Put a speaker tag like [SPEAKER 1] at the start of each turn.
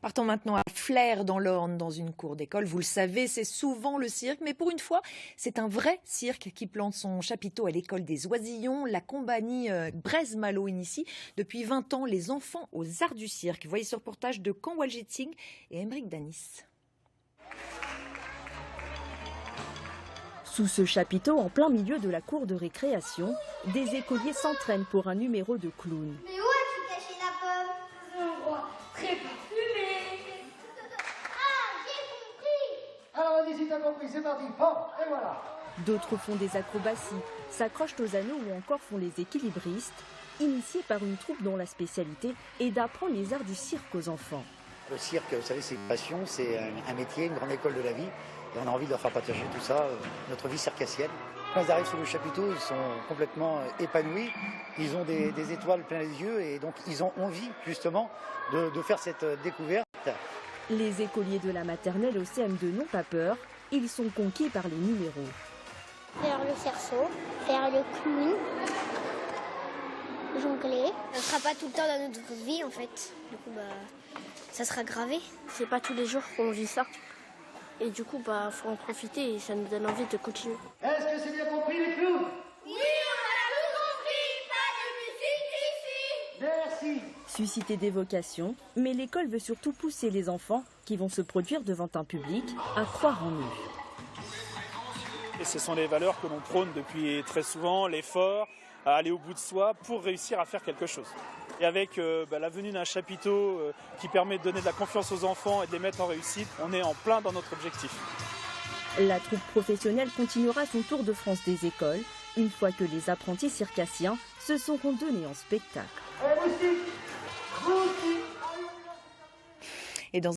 [SPEAKER 1] Partons maintenant à Flers dans l'Orne, dans une cour d'école. Vous le savez, c'est souvent le cirque, mais pour une fois, c'est un vrai cirque qui plante son chapiteau à l'école des Oisillons. La compagnie Breizh-Malo initie depuis 20 ans les enfants aux arts du cirque. Voyez ce reportage de Kanwaljit Singh et Emeric Danis.
[SPEAKER 2] Sous ce chapiteau, en plein milieu de la cour de récréation, des écoliers s'entraînent pour un numéro de clown.
[SPEAKER 3] Mais où as-tu caché la pomme?
[SPEAKER 4] Dans un endroit très parfumé.
[SPEAKER 3] Ah, j'ai compris!
[SPEAKER 5] Alors vas-y, si t'as compris, c'est parti. Bon, et voilà.
[SPEAKER 2] D'autres font des acrobaties, s'accrochent aux anneaux ou encore font les équilibristes, initiés par une troupe dont la spécialité est d'apprendre les arts du cirque aux enfants.
[SPEAKER 6] Le cirque, vous savez, c'est une passion, c'est un métier, une grande école de la vie. Et on a envie de leur faire partager tout ça, notre vie circassienne. Quand ils arrivent sur le chapiteau, ils sont complètement épanouis. Ils ont des étoiles plein les yeux et donc ils ont envie justement de faire cette découverte.
[SPEAKER 2] Les écoliers de la maternelle au CM2 n'ont pas peur, ils sont conquis par les numéros.
[SPEAKER 3] Faire le cerceau, faire le clown, jongler.
[SPEAKER 7] Ça ne sera pas tout le temps dans notre vie en fait. Du coup, ça sera gravé.
[SPEAKER 8] C'est pas tous les jours qu'on vit ça. Et du coup, faut en profiter et ça nous donne envie de continuer.
[SPEAKER 5] Est-ce que c'est bien compris, les clowns?
[SPEAKER 3] Oui, on a tout compris, pas de musique ici.
[SPEAKER 5] Merci.
[SPEAKER 2] Susciter des vocations, mais l'école veut surtout pousser les enfants qui vont se produire devant un public à croire en eux.
[SPEAKER 9] Et ce sont les valeurs que l'on prône depuis très souvent, l'effort, à aller au bout de soi pour réussir à faire quelque chose. Et avec la venue d'un chapiteau qui permet de donner de la confiance aux enfants et de les mettre en réussite, on est en plein dans notre objectif.
[SPEAKER 2] La troupe professionnelle continuera son tour de France des écoles, une fois que les apprentis circassiens se seront donnés en spectacle.
[SPEAKER 5] Moustique, moustique.